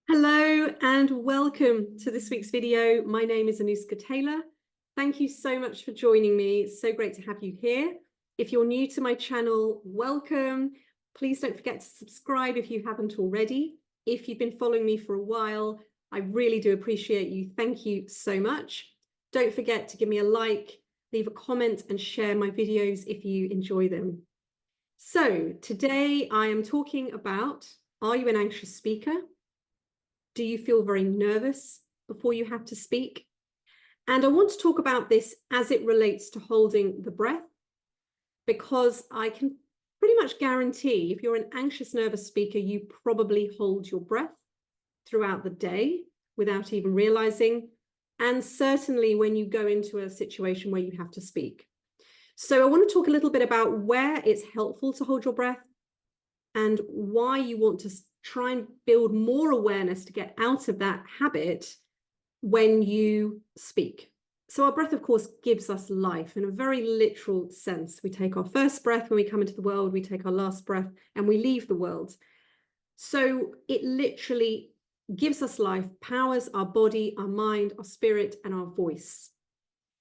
Hello and welcome to this week's video. My name is Anuska Taylor. Thank you so much for joining me. It's so great to have you here. If you're new to my channel, welcome. Please don't forget to subscribe if you haven't already. If you've been following me for a while, I really do appreciate you. Thank you so much. Don't forget to give me a like, leave a comment and share my videos if you enjoy them. So today I am talking about, are you an anxious speaker? Do you feel very nervous before you have to speak? And I want to talk about this as it relates to holding the breath, because I can pretty much guarantee if you're an anxious, nervous speaker, you probably hold your breath throughout the day without even realizing, and certainly when you go into a situation where you have to speak. So I want to talk a little bit about where it's helpful to hold your breath and why you want to try and build more awareness to get out of that habit when you speak. So our breath, of course, gives us life in a very literal sense. We take our first breath when we come into the world, we take our last breath and we leave the world. So it literally gives us life, powers our body, our mind, our spirit, and our voice.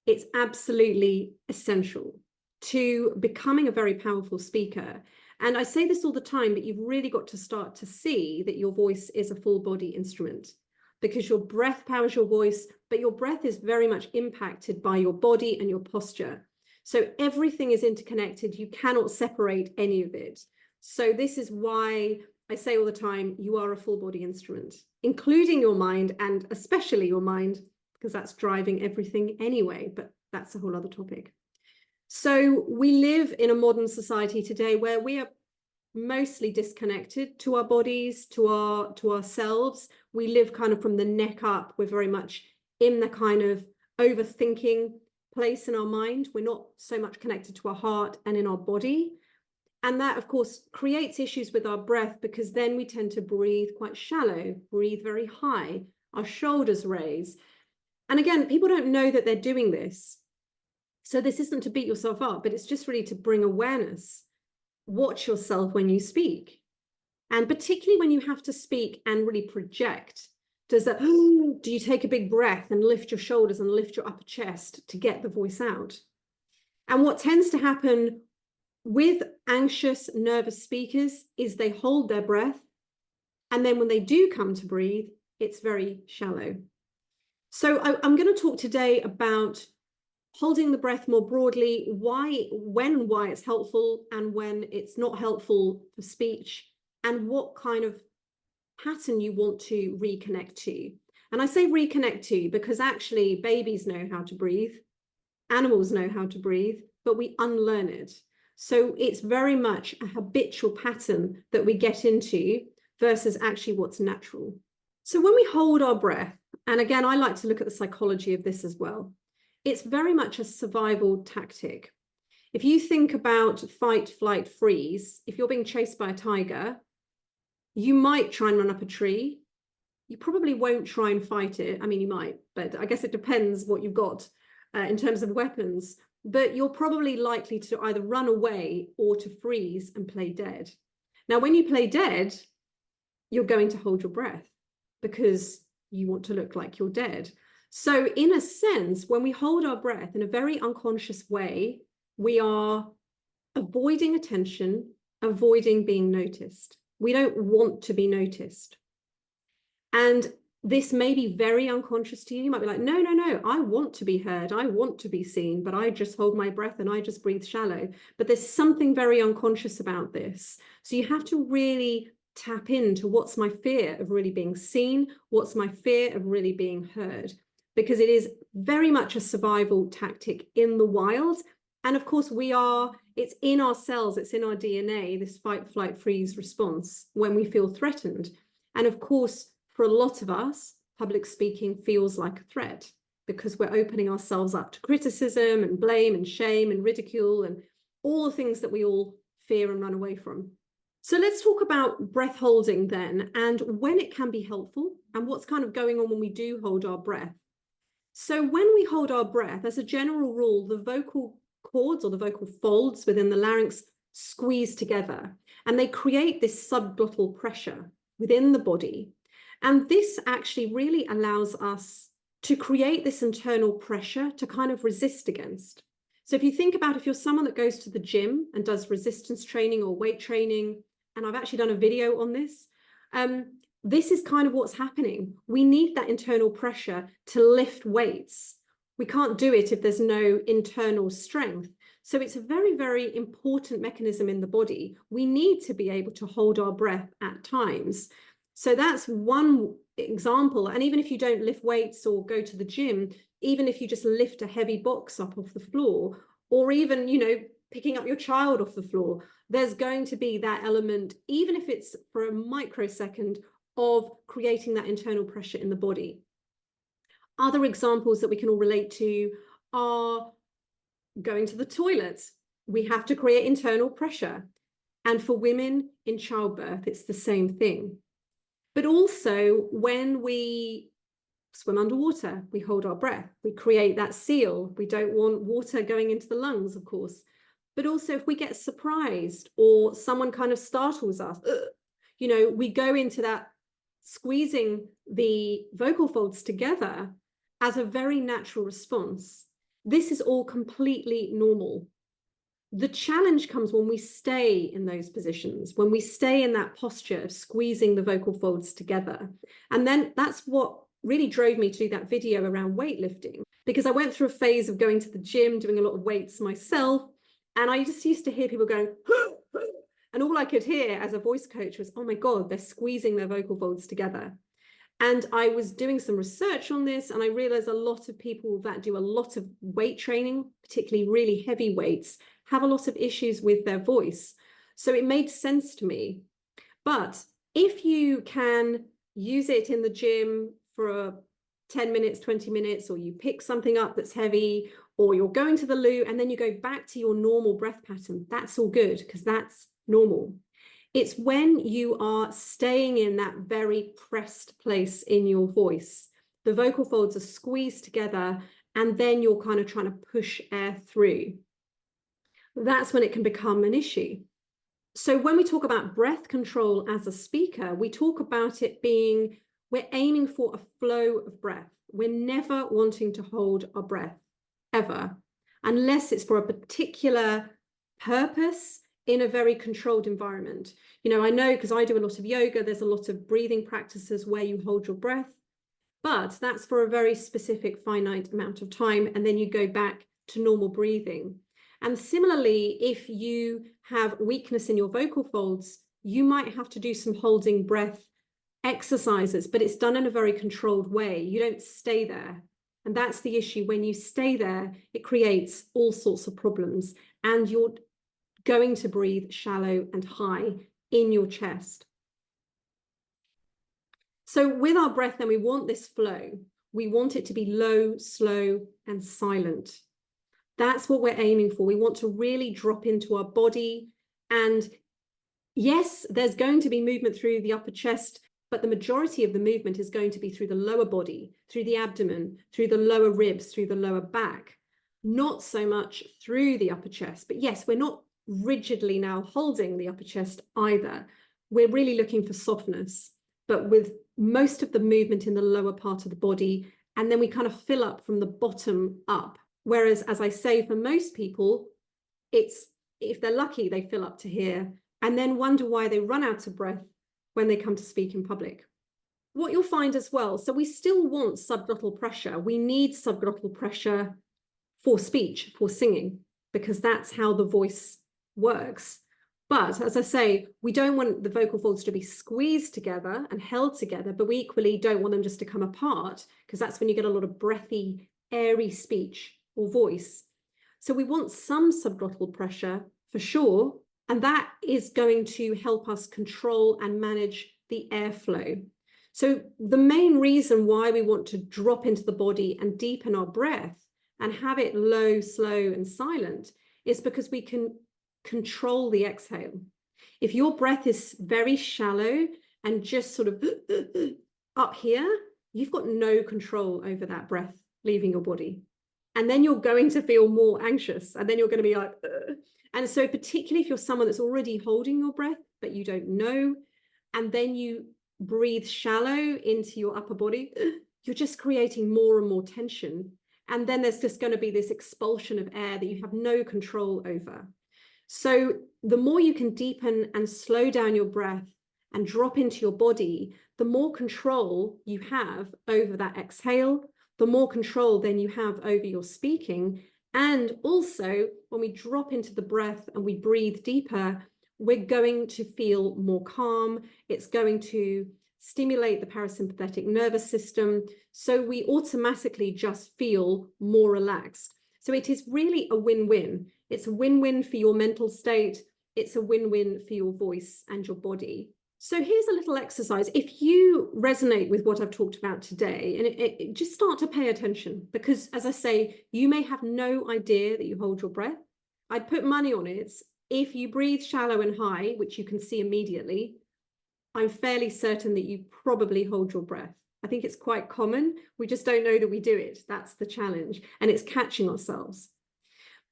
It's absolutely essential to becoming a very powerful speaker. And I say this all the time, but you've really got to start to see that your voice is a full body instrument, because your breath powers your voice, but your breath is very much impacted by your body and your posture. So everything is interconnected. You cannot separate any of it. So this is why I say all the time, you are a full body instrument, including your mind, and especially your mind, because that's driving everything anyway, but that's a whole other topic. So we live in a modern society today where we are mostly disconnected to our bodies, to ourselves. We live kind of from the neck up. We're very much in the kind of overthinking place in our mind. We're not so much connected to our heart and in our body. And that, of course, creates issues with our breath, because then we tend to breathe quite shallow, breathe very high, our shoulders raise. And again, people don't know that they're doing this. So this isn't to beat yourself up, but it's just really to bring awareness. Watch yourself when you speak. And particularly when you have to speak and really project. Do you take a big breath and lift your shoulders and lift your upper chest to get the voice out? And what tends to happen with anxious, nervous speakers is they hold their breath. And then when they do come to breathe, it's very shallow. So I'm going to talk today about holding the breath more broadly, why it's helpful and when it's not helpful for speech, and what kind of pattern you want to reconnect to. And I say reconnect to because actually babies know how to breathe, animals know how to breathe, but we unlearn it. So it's very much a habitual pattern that we get into versus actually what's natural. So when we hold our breath, and again, I like to look at the psychology of this as well, it's very much a survival tactic. If you think about fight, flight, freeze, if you're being chased by a tiger, you might try and run up a tree. You probably won't try and fight it. I mean, you might, but I guess it depends what you've got in terms of weapons. But you're probably likely to either run away or to freeze and play dead. Now, when you play dead, you're going to hold your breath because you want to look like you're dead. So in a sense, when we hold our breath in a very unconscious way, we are avoiding attention, avoiding being noticed. We don't want to be noticed. And this may be very unconscious to you. You might be like, no, I want to be heard. I want to be seen, but I just hold my breath and I just breathe shallow. But there's something very unconscious about this. So you have to really tap into what's my fear of really being seen, what's my fear of really being heard, because it is very much a survival tactic in the wild. And of course, it's in our cells, it's in our DNA, this fight, flight, freeze response when we feel threatened. And of course, for a lot of us, public speaking feels like a threat because we're opening ourselves up to criticism and blame and shame and ridicule and all the things that we all fear and run away from. So let's talk about breath holding then, and when it can be helpful and what's kind of going on when we do hold our breath. So when we hold our breath, as a general rule, the vocal cords or the vocal folds within the larynx squeeze together and they create this subglottal pressure within the body. And this actually really allows us to create this internal pressure to kind of resist against. So if you think about, if you're someone that goes to the gym and does resistance training or weight training, and I've actually done a video on this, this is kind of what's happening. We need that internal pressure to lift weights. We can't do it if there's no internal strength. So it's a very, very important mechanism in the body. We need to be able to hold our breath at times. So that's one example. And even if you don't lift weights or go to the gym, even if you just lift a heavy box up off the floor, or even, you know, picking up your child off the floor, there's going to be that element, even if it's for a microsecond, of creating that internal pressure in the body. Other examples that we can all relate to are going to the toilet. We have to create internal pressure. And for women in childbirth, it's the same thing. But also when we swim underwater, we hold our breath, we create that seal. We don't want water going into the lungs, of course. But also if we get surprised or someone kind of startles us, you know, we go into that squeezing the vocal folds together as a very natural response. This is all completely normal. The challenge comes when we stay in those positions, when we stay in that posture of squeezing the vocal folds together. And then that's what really drove me to do that video around weightlifting, because I went through a phase of going to the gym, doing a lot of weights myself. And I just used to hear people going, and all I could hear as a voice coach was, oh my God, they're squeezing their vocal folds together. And I was doing some research on this, and I realized a lot of people that do a lot of weight training, particularly really heavy weights, have a lot of issues with their voice. So it made sense to me. But if you can use it in the gym for 10 minutes, 20 minutes, or you pick something up that's heavy, or you're going to the loo and then you go back to your normal breath pattern, that's all good, because that's normal. It's when you are staying in that very pressed place in your voice, the vocal folds are squeezed together, and then you're kind of trying to push air through. That's when it can become an issue. So when we talk about breath control as a speaker, we talk about it being, we're aiming for a flow of breath. We're never wanting to hold our breath, ever, unless it's for a particular purpose in a very controlled environment. You know, I know because I do a lot of yoga, there's a lot of breathing practices where you hold your breath, but that's for a very specific finite amount of time, and then you go back to normal breathing. And similarly, if you have weakness in your vocal folds, you might have to do some holding breath exercises, but it's done in a very controlled way. You don't stay there. And that's the issue. When you stay there, it creates all sorts of problems, and you're going to breathe shallow and high in your chest. So with our breath, then we want this flow. We want it to be low, slow, and silent. That's what we're aiming for. We want to really drop into our body. And yes, there's going to be movement through the upper chest, but the majority of the movement is going to be through the lower body, through the abdomen, through the lower ribs, through the lower back, not so much through the upper chest. But yes, we're not rigidly now holding the upper chest either. We're really looking for softness, but with most of the movement in the lower part of the body, and then we kind of fill up from the bottom up. Whereas, as I say, for most people, it's, if they're lucky, they fill up to here and then wonder why they run out of breath when they come to speak in public. What you'll find as well, so we still want subglottal pressure. We need subglottal pressure for speech, for singing, because that's how the voice works. But as I say, we don't want the vocal folds to be squeezed together and held together, but we equally don't want them just to come apart, because that's when you get a lot of breathy, airy speech or voice. So we want some subglottal pressure for sure, and that is going to help us control and manage the airflow. So the main reason why we want to drop into the body and deepen our breath and have it low, slow, and silent is because we can control the exhale. If your breath is very shallow and just sort of up here, you've got no control over that breath leaving your body. And then you're going to feel more anxious, and then you're going to be like, ugh. And so particularly if you're someone that's already holding your breath, but you don't know, and then you breathe shallow into your upper body, you're just creating more and more tension. And then there's just going to be this expulsion of air that you have no control over. So the more you can deepen and slow down your breath and drop into your body, the more control you have over that exhale, the more control then you have over your speaking. And also, when we drop into the breath and we breathe deeper, we're going to feel more calm. It's going to stimulate the parasympathetic nervous system. So we automatically just feel more relaxed. So it is really a win-win. It's a win-win for your mental state. It's a win-win for your voice and your body. So here's a little exercise. If you resonate with what I've talked about today, and just start to pay attention, because as I say, you may have no idea that you hold your breath. I'd put money on it. If you breathe shallow and high, which you can see immediately, I'm fairly certain that you probably hold your breath. I think it's quite common. We just don't know that we do it. That's the challenge. And it's catching ourselves.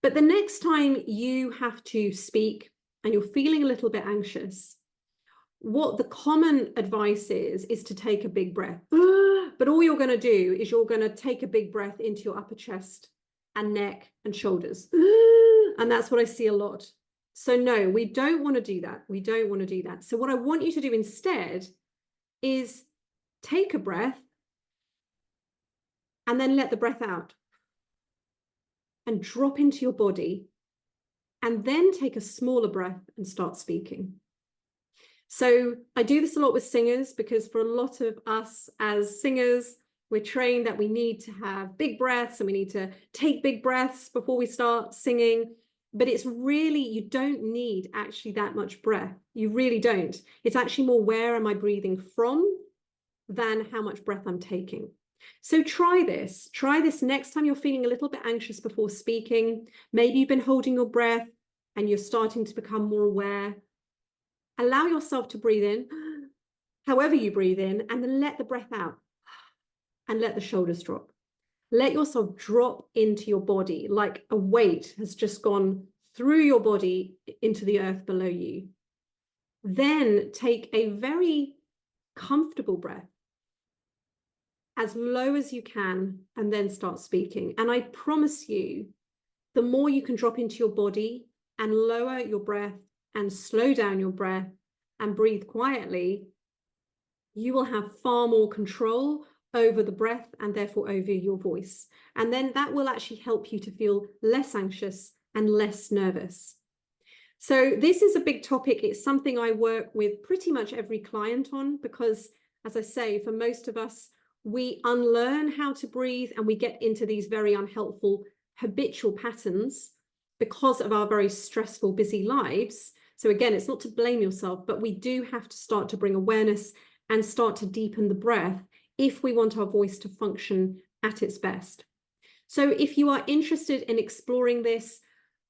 But the next time you have to speak and you're feeling a little bit anxious, what the common advice is to take a big breath. But all you're going to do is you're going to take a big breath into your upper chest and neck and shoulders. And that's what I see a lot. So no, we don't want to do that. We don't want to do that. So what I want you to do instead is take a breath and then let the breath out and drop into your body, and then take a smaller breath and start speaking. So I do this a lot with singers, because for a lot of us as singers, we're trained that we need to have big breaths and we need to take big breaths before we start singing. But it's really, you don't need actually that much breath. You really don't. It's actually more, where am I breathing from, than how much breath I'm taking. So try this. Try this next time you're feeling a little bit anxious before speaking. Maybe you've been holding your breath and you're starting to become more aware. Allow yourself to breathe in, however you breathe in, and then let the breath out and let the shoulders drop. Let yourself drop into your body like a weight has just gone through your body into the earth below you. Then take a very comfortable breath, as low as you can, and then start speaking. And I promise you, the more you can drop into your body and lower your breath and slow down your breath and breathe quietly, you will have far more control over the breath and therefore over your voice. And then that will actually help you to feel less anxious and less nervous. So this is a big topic. It's something I work with pretty much every client on, because, as I say, for most of us, we unlearn how to breathe and we get into these very unhelpful habitual patterns because of our very stressful, busy lives. So again, it's not to blame yourself, but we do have to start to bring awareness and start to deepen the breath if we want our voice to function at its best. So if you are interested in exploring this,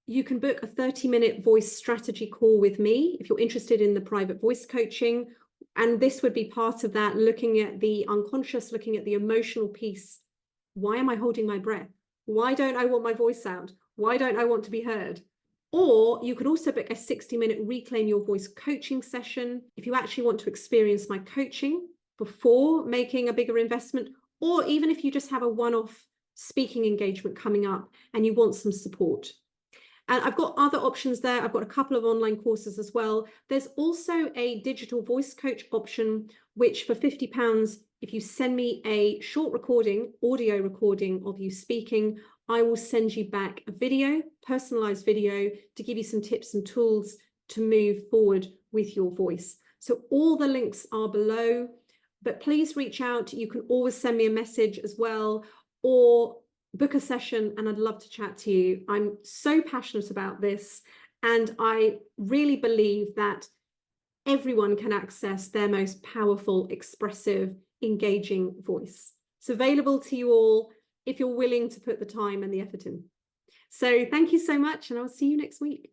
you can book a 30-minute voice strategy call with me if you're interested in the private voice coaching. And this would be part of that, looking at the unconscious, looking at the emotional piece. Why am I holding my breath? Why don't I want my voice out? Why don't I want to be heard? Or you could also book a 60-minute Reclaim Your Voice coaching session if you actually want to experience my coaching before making a bigger investment, or even if you just have a one-off speaking engagement coming up and you want some support. And I've got other options there. I've got a couple of online courses as well. There's also a digital voice coach option, which for £50, if you send me a short recording, audio recording of you speaking, I will send you back a video, personalized video, to give you some tips and tools to move forward with your voice. So all the links are below, but please reach out. You can always send me a message as well, or book a session, and I'd love to chat to you. I'm so passionate about this, and I really believe that everyone can access their most powerful, expressive, engaging voice. It's available to you all if you're willing to put the time and the effort in. So thank you so much, and I'll see you next week.